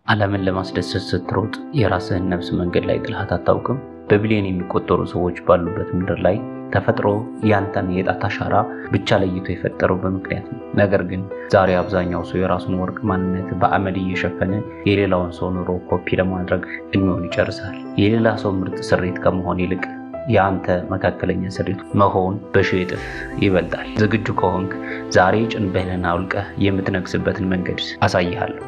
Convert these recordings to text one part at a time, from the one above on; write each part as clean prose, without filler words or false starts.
ዓለምን ለማስደሰት ስትሮጥ የራስህን ነፍስ መንገድ ላይ ጥላት አታውቅም? በቢሊዮን የሚቆጠሩ ሰዎች ባሉበት ምድር ላይ ተፈጥሮ ያንተን የጣት አሻራ ብቻ ለይቶ የፈጠረው በምክንያት ነው። ነገር ግን ዛሬ አብዛኛው ሰው የራሱን ወርቅ ማንነት በአመድ እየሸፈነ የሌላውን ሰው ኑሮ ኮፒ ለማድረግ እድሜውን ይጨርሳል። የሌላ ሰው ምርጥ ስሪት ከመሆን ይልቅ የአንተ መካከለኛ ስሪት መሆን በሺህ እጥፍ ይበልጣል። ዝግጁ ከሆንክ ዛሬ ጭንብልህን አውልቀህ የምትነግስበትን መንገድ አሳይሃለሁ።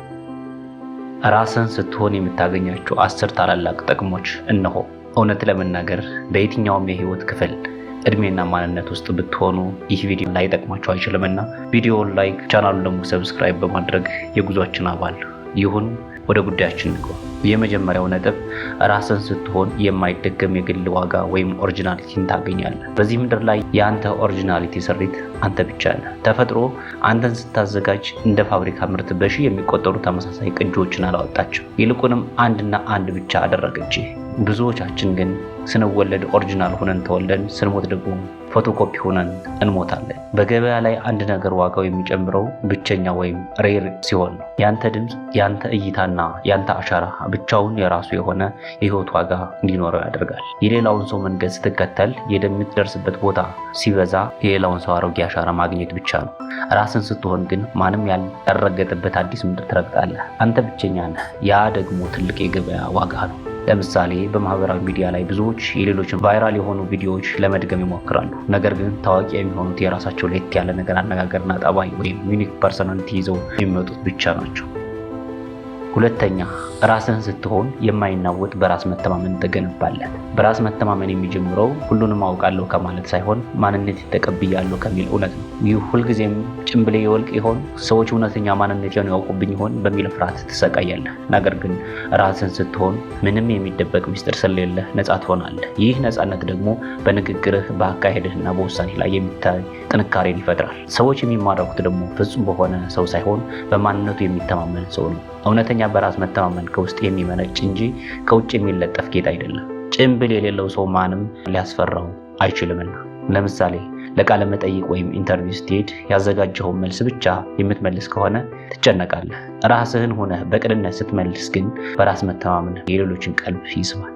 ራስን ስትሆን የምታገኛቸው 10 ታላላቅ ጥቅሞች እነሆ። እውነት ለመናገር በየትኛውም የህይወት ክፍል እድሜና ማንነት ውስጥ ብትሆኑ ይህ ቪዲዮ ላይጠቅማችሁ አይችልምና ቪዲዮውን ላይክ፣ ቻናሉን ደግሞ ሰብስክራይብ በማድረግ የጉዟችን አባል ይሁን። ወደ ጉዳያችን እንግባ። የመጀመሪያው ነጥብ ራስን ስትሆን የማይደገም የግል ዋጋ ወይም ኦሪጂናሊቲን ታገኛለህ። በዚህ ምድር ላይ የአንተ ኦሪጂናሊቲ ስሪት አንተ ብቻ ነህ። ተፈጥሮ አንተን ስታዘጋጅ እንደ ፋብሪካ ምርት በሺህ የሚቆጠሩ ተመሳሳይ ቅጂዎችን አላወጣችም። ይልቁንም አንድና አንድ ብቻ አደረገች። ብዙዎቻችን ግን ስንወለድ ኦሪጂናል ሆነን ተወልደን ስንሞት ደግሞ ፎቶኮፒ ሆነን እንሞታለን። በገበያ ላይ አንድ ነገር ዋጋው የሚጨምረው ብቸኛ ወይም ሬር ሲሆን ነው። ያንተ ድምፅ፣ ያንተ እይታና ያንተ አሻራ ብቻውን የራሱ የሆነ የህይወት ዋጋ እንዲኖረው ያደርጋል። የሌላውን ሰው መንገድ ስትከተል የምትደርስበት ቦታ ሲበዛ የሌላውን ሰው አሮጌ አሻራ ማግኘት ብቻ ነው። ራስን ስትሆን ግን ማንም ያልረገጠበት አዲስ ምድር ትረግጣለህ። አንተ ብቸኛ ነህ። ያ ደግሞ ትልቅ የገበያ ዋጋ ነው። ለምሳሌ በማህበራዊ ሚዲያ ላይ ብዙዎች የሌሎችን ቫይራል የሆኑ ቪዲዮዎች ለመድገም ይሞክራሉ። ነገር ግን ታዋቂ የሚሆኑት የራሳቸው ለየት ያለ ነገር፣ አነጋገርና ጠባይ ወይም ዩኒክ ፐርሰናሊቲ ይዘው የሚመጡት ብቻ ናቸው። ሁለተኛ፣ ራስን ስትሆን የማይናወጥ በራስ መተማመን ትገነባለህ። በራስ መተማመን የሚጀምረው ሁሉንም አውቃለሁ ከማለት ሳይሆን ማንነት ተቀብያለሁ ከሚል እውነት ነው። ይህ ሁልጊዜም ጭንብሌ ይወልቅ ይሆን? ሰዎች እውነተኛ ማንነትን ያውቁብኝ ይሆን በሚል ፍርሃት ትሰቃያለህ። ነገር ግን ራስን ስትሆን ምንም የሚደበቅ ምስጢር ስለሌለህ ነፃ ትሆናለህ። ይህ ነፃነት ደግሞ በንግግርህ፣ በአካሄድህና በውሳኔ ላይ የሚታይ ጥንካሬን ይፈጥራል። ሰዎች የሚማረኩት ደግሞ ፍጹም በሆነ ሰው ሳይሆን በማንነቱ የሚተማመን ሰው ነው። እውነተኛ በራስ መተማመን ከውስጥ የሚመነጭ እንጂ ከውጭ የሚለጠፍ ጌጥ አይደለም። ጭንብል የሌለው ሰው ማንም ሊያስፈራው አይችልምና። ለምሳሌ ለቃለ መጠይቅ ወይም ኢንተርቪው ስትሄድ ያዘጋጀኸውን መልስ ብቻ የምትመልስ ከሆነ ትጨነቃለህ። ራስህን ሆነህ በቅንነት ስትመልስ ግን በራስ መተማመን የሌሎችን ቀልብ ይስባል።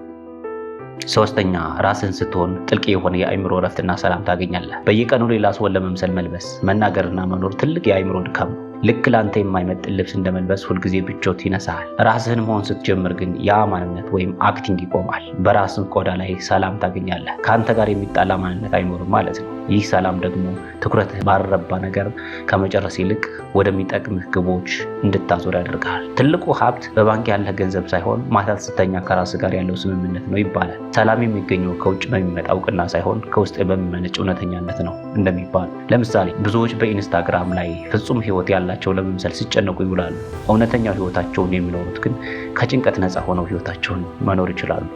ሶስተኛ፣ ራስን ስትሆን ጥልቅ የሆነ የአእምሮ እረፍትና ሰላም ታገኛለህ። በየቀኑ ሌላ ሰውን ለመምሰል መልበስ፣ መናገርና መኖር ትልቅ የአእምሮ ድካም ነው። ልክ ላንተ የማይመጥን ልብስ እንደመልበስ ሁልጊዜ ብቾት ይነሳል። ራስህን መሆን ስትጀምር ግን ያ ማንነት ወይም አክቲንግ ይቆማል። በራስህ ቆዳ ላይ ሰላም ታገኛለህ። ከአንተ ጋር የሚጣላ ማንነት አይኖርም ማለት ነው። ይህ ሰላም ደግሞ ትኩረትህ ባልረባ ነገር ከመጨረስ ይልቅ ወደሚጠቅምህ ግቦች እንድታዞር ያደርጋል። ትልቁ ሀብት በባንክ ያለህ ገንዘብ ሳይሆን ማታ ስትተኛ ከራስህ ጋር ያለው ስምምነት ነው ይባላል። ሰላም የሚገኘው ከውጭ በሚመጣ እውቅና ሳይሆን ከውስጥ በሚመነጭ እውነተኛነት ነው እንደሚባል። ለምሳሌ ብዙዎች በኢንስታግራም ላይ ፍጹም ህይወት ያላቸው ለመምሰል ሲጨነቁ ይውላሉ። እውነተኛው ህይወታቸውን የሚኖሩት ግን ከጭንቀት ነፃ ሆነው ህይወታቸውን መኖር ይችላሉ።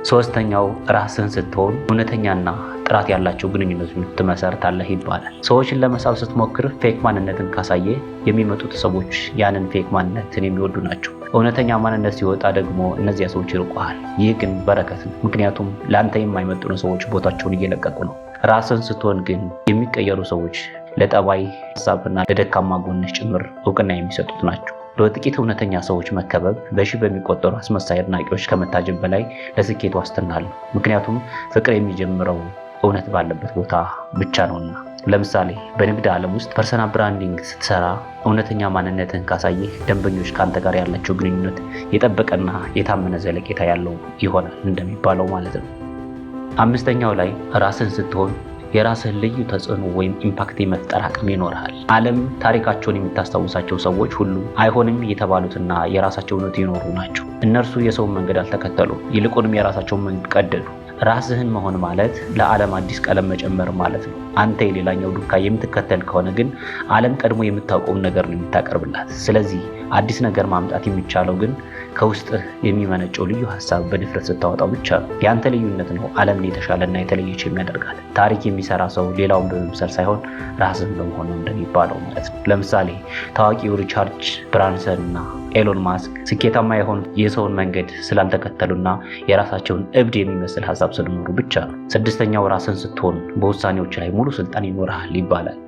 ሶስተኛው፣ ራስን ስትሆን እውነተኛና ጥራት ያላቸው ግንኙነቶች ትመሰርታለህ ይባላል። ሰዎችን ለመሳብ ስትሞክር ፌክ ማንነትን ካሳየ የሚመጡት ሰዎች ያንን ፌክ ማንነትን የሚወዱ ናቸው። እውነተኛ ማንነት ሲወጣ ደግሞ እነዚያ ሰዎች ይርቁሃል። ይህ ግን በረከት ነው፣ ምክንያቱም ለአንተ የማይመጥኑ ሰዎች ቦታቸውን እየለቀቁ ነው። ራስን ስትሆን ግን የሚቀየሩ ሰዎች ለጠባይ፣ ሀሳብና ለደካማ ጎንሽ ጭምር እውቅና የሚሰጡት ናቸው። በጥቂት እውነተኛ ሰዎች መከበብ በሺህ በሚቆጠሩ አስመሳይ አድናቂዎች ከመታጀብ በላይ ለስኬት ዋስትና አለው። ምክንያቱም ፍቅር የሚጀምረው እውነት ባለበት ቦታ ብቻ ነውና። ለምሳሌ በንግድ ዓለም ውስጥ ፐርሰናል ብራንዲንግ ስትሰራ እውነተኛ ማንነትን ካሳየህ ደንበኞች ከአንተ ጋር ያላቸው ግንኙነት የጠበቀና የታመነ ዘለቄታ ያለው ይሆናል እንደሚባለው ማለት ነው። አምስተኛው ላይ ራስን ስትሆን የራስህን ልዩ ተጽዕኖ ወይም ኢምፓክት የመፍጠር አቅም ይኖርሃል። ዓለም ታሪካቸውን የምታስታውሳቸው ሰዎች ሁሉ አይሆንም የተባሉትና የራሳቸው እውነት የኖሩ ናቸው። እነርሱ የሰውን መንገድ አልተከተሉም፣ ይልቁንም የራሳቸውን መንገድ ቀደዱ። ራስህን መሆን ማለት ለዓለም አዲስ ቀለም መጨመር ማለት ነው። አንተ የሌላኛው ዱካ የምትከተል ከሆነ ግን ዓለም ቀድሞ የምታውቀውን ነገር ነው የምታቀርብላት። ስለዚህ አዲስ ነገር ማምጣት የሚቻለው ግን ከውስጥህ የሚመነጨው ልዩ ሀሳብ በድፍረት ስታወጣው ብቻ ነው። የአንተ ልዩነት ነው ዓለምን የተሻለና የተለየች የሚያደርጋት። ታሪክ የሚሰራ ሰው ሌላውን በመምሰል ሳይሆን ራስን በመሆን ነው እንደሚባለው ማለት ነው። ለምሳሌ ታዋቂው ሪቻርድ ብራንሰን እና ኤሎን ማስክ ስኬታማ የሆኑት የሰውን መንገድ ስላልተከተሉና የራሳቸውን እብድ የሚመስል ሀሳብ ስለኖሩ ብቻ ነው። ስድስተኛው፣ ራስን ስትሆን በውሳኔዎች ላይ ሙሉ ስልጣን ይኖርሃል ይባላል።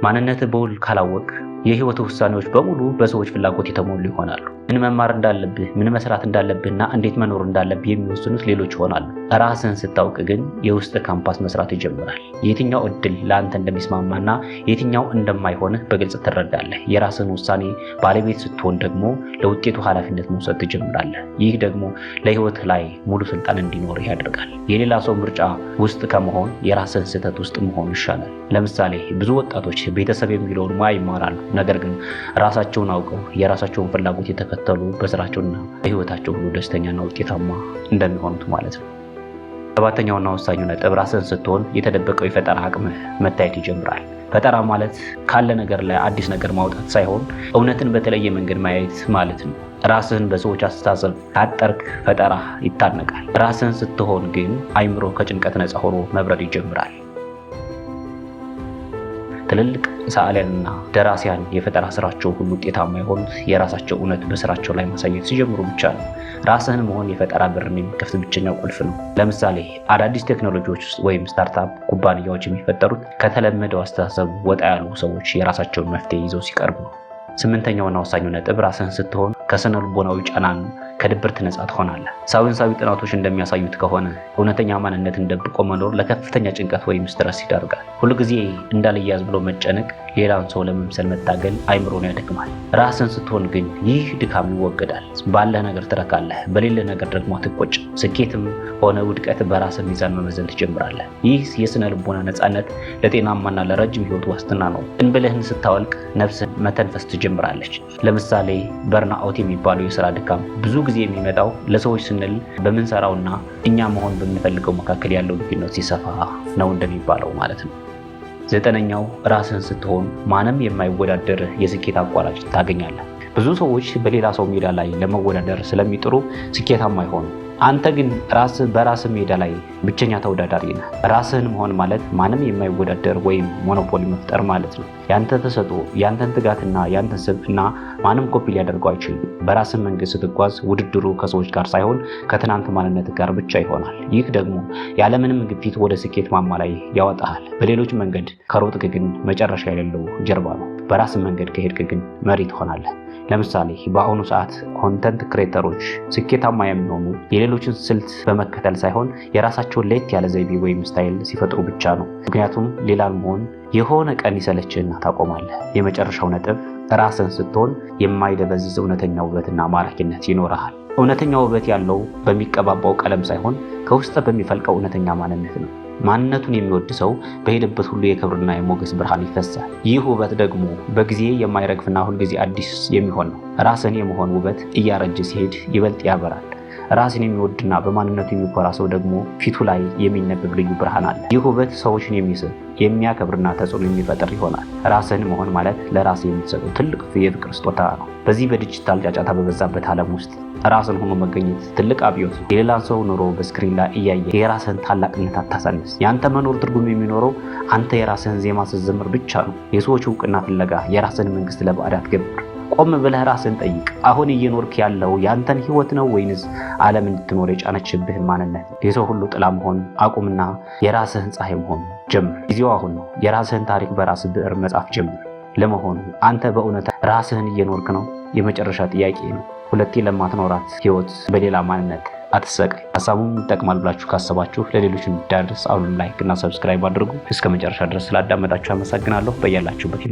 ማንነትህ በውል ካላወቅ የህይወት ውሳኔዎች በሙሉ በሰዎች ፍላጎት የተሞሉ ይሆናሉ። ምን መማር እንዳለብህ፣ ምን መስራት እንዳለብህና እንዴት መኖር እንዳለብህ የሚወስኑት ሌሎች ይሆናሉ። ራስህን ስታውቅ ግን የውስጥ ካምፓስ መስራት ይጀምራል። የትኛው እድል ለአንተ እንደሚስማማና የትኛው እንደማይሆንህ በግልጽ ትረዳለህ። የራስህን ውሳኔ ባለቤት ስትሆን ደግሞ ለውጤቱ ኃላፊነት መውሰድ ትጀምራለህ። ይህ ደግሞ ለህይወት ላይ ሙሉ ስልጣን እንዲኖርህ ያደርጋል። የሌላ ሰው ምርጫ ውስጥ ከመሆን የራስህን ስህተት ውስጥ መሆን ይሻላል። ለምሳሌ ብዙ ወጣቶች ቤተሰብ የሚለውን ሙያ ይማራሉ፣ ነገር ግን ራሳቸውን አውቀው የራሳቸውን ፍላጎት የተከተሉ በስራቸውና በህይወታቸው ሁሉ ደስተኛና ውጤታማ እንደሚሆኑት ማለት ነው። ሰባተኛውና ወሳኙ ነጥብ ራስህን ስትሆን የተደበቀው የፈጠራ አቅምህ መታየት ይጀምራል። ፈጠራ ማለት ካለ ነገር ላይ አዲስ ነገር ማውጣት ሳይሆን እውነትን በተለየ መንገድ ማየት ማለት ነው። ራስህን በሰዎች አስተሳሰብ ካጠርክ ፈጠራ ይታነቃል። ራስህን ስትሆን ግን አይምሮ ከጭንቀት ነፃ ሆኖ መብረር ይጀምራል። ትልልቅ ሰዓሊያንና ደራሲያን የፈጠራ ስራቸው ሁሉ ውጤታማ የሆኑት የራሳቸው እውነት በስራቸው ላይ ማሳየት ሲጀምሩ ብቻ ነው። ራስህን መሆን የፈጠራ በርን የሚከፍት ብቸኛው ቁልፍ ነው። ለምሳሌ አዳዲስ ቴክኖሎጂዎች ውስጥ ወይም ስታርታፕ ኩባንያዎች የሚፈጠሩት ከተለመደው አስተሳሰብ ወጣ ያሉ ሰዎች የራሳቸውን መፍትሄ ይዘው ሲቀርቡ ነው። ስምንተኛውና ወሳኙ ነጥብ ራስህን ስትሆን ከስነ ልቦናዊ ጫናን ከድብርት ነፃ ትሆናለህ። ሳይንሳዊ ጥናቶች እንደሚያሳዩት ከሆነ እውነተኛ ማንነትን ደብቆ መኖር ለከፍተኛ ጭንቀት ወይም ስትረስ ይዳርጋል። ሁልጊዜ እንዳልያዝ ብሎ መጨነቅ፣ ሌላውን ሰው ለመምሰል መታገል አይምሮን ያደክማል። ራስን ስትሆን ግን ይህ ድካም ይወገዳል። ባለህ ነገር ትረካለህ፣ በሌለህ ነገር ደግሞ አትቆጭ። ስኬትም ሆነ ውድቀት በራስህ ሚዛን መመዘን ትጀምራለህ። ይህ የስነ ልቦና ነፃነት ለጤናማና ለረጅም ህይወት ዋስትና ነው። እንብልህን ስታወልቅ ነፍስን መተንፈስ ትጀምራለች። ለምሳሌ በርናአውት የሚባለው የስራ ድካም ብዙ ጊዜ የሚመጣው ለሰዎች ስንል በምንሰራውና እኛ መሆን በምንፈልገው መካከል ያለው ልዩነት ሲሰፋ ነው እንደሚባለው ማለት ነው። ዘጠነኛው ራስህን ስትሆን ማንም የማይወዳደር የስኬት አቋራጭ ታገኛለህ። ብዙ ሰዎች በሌላ ሰው ሜዳ ላይ ለመወዳደር ስለሚጥሩ ስኬታማ አይሆኑም። አንተ ግን በራስህ ሜዳ ላይ ብቸኛ ተወዳዳሪ ነህ። ራስህን መሆን ማለት ማንም የማይወዳደር ወይም ሞኖፖሊ መፍጠር ማለት ነው። ያንተ ተሰጥኦ፣ ያንተን ትጋትና ያንተን ስብዕና ማንም ኮፒ ሊያደርገው አይችልም። በራስህ መንገድ ስትጓዝ ውድድሩ ከሰዎች ጋር ሳይሆን ከትናንት ማንነት ጋር ብቻ ይሆናል። ይህ ደግሞ ያለምንም ግፊት ወደ ስኬት ማማ ላይ ያወጣሃል። በሌሎች መንገድ ከሮጥክ ግን መጨረሻ የሌለው ጀርባ ነው። በራስህ መንገድ ከሄድክ ግን መሪ ትሆናለህ። ለምሳሌ በአሁኑ ሰዓት ኮንተንት ክሬተሮች ስኬታማ የሚሆኑ የሌሎችን ስልት በመከተል ሳይሆን የራሳቸውን ለየት ያለ ዘይቤ ወይም ስታይል ሲፈጥሩ ብቻ ነው። ምክንያቱም ሌላን መሆን የሆነ ቀን ይሰለችህና ታቆማለህ። የመጨረሻው ነጥብ ራስን ስትሆን የማይደበዝዝ እውነተኛ ውበትና ማራኪነት ይኖርሃል። እውነተኛ ውበት ያለው በሚቀባባው ቀለም ሳይሆን ከውስጥ በሚፈልቀው እውነተኛ ማንነት ነው። ማንነቱን የሚወድ ሰው በሄደበት ሁሉ የክብርና የሞገስ ብርሃን ይፈሳል። ይህ ውበት ደግሞ በጊዜ የማይረግፍና ሁልጊዜ አዲስ የሚሆን ነው። ራስን የመሆን ውበት እያረጀ ሲሄድ ይበልጥ ያበራል። ራስን የሚወድና በማንነቱ የሚኮራ ሰው ደግሞ ፊቱ ላይ የሚነበብ ልዩ ብርሃን አለ። ይህ ውበት ሰዎችን የሚስብ የሚያከብርና ተጽዕኖ የሚፈጥር ይሆናል። ራስን መሆን ማለት ለራስ የምትሰጠው ትልቅ የፍቅር ስጦታ ነው። በዚህ በዲጂታል ጫጫታ በበዛበት ዓለም ውስጥ ራስን ሆኖ መገኘት ትልቅ አብዮት ነው። የሌላን ሰው ኑሮ በስክሪን ላይ እያየ የራስህን ታላቅነት አታሳንስ። የአንተ መኖር ትርጉም የሚኖረው አንተ የራስህን ዜማ ስትዘምር ብቻ ነው። የሰዎች እውቅና ፍለጋ የራስህን መንግስት ለባዕድ አትገብር። ቆም ብለህ ራስን ጠይቅ። አሁን እየኖርክ ያለው ያንተን ህይወት ነው ወይንስ ዓለም እንድትኖር የጫነችብህን ማንነት? የሰው ሁሉ ጥላ መሆን አቁምና የራስህን ፀሐይ መሆን ጀምር። ጊዜው አሁን ነው። የራስህን ታሪክ በራስህ ብዕር መጻፍ ጀምር። ለመሆኑ አንተ በእውነት ራስህን እየኖርክ ነው? የመጨረሻ ጥያቄ ነው። ሁለቴ ለማትኖራት ህይወት በሌላ ማንነት አትሰቃይ። ሀሳቡን ይጠቅማል ብላችሁ ካሰባችሁ ለሌሎች እንዲዳረስ አሁንም ላይክ እና ሰብስክራይብ አድርጉ። እስከ መጨረሻ ድረስ ስላዳመጣችሁ አመሰግናለሁ። በያላችሁበት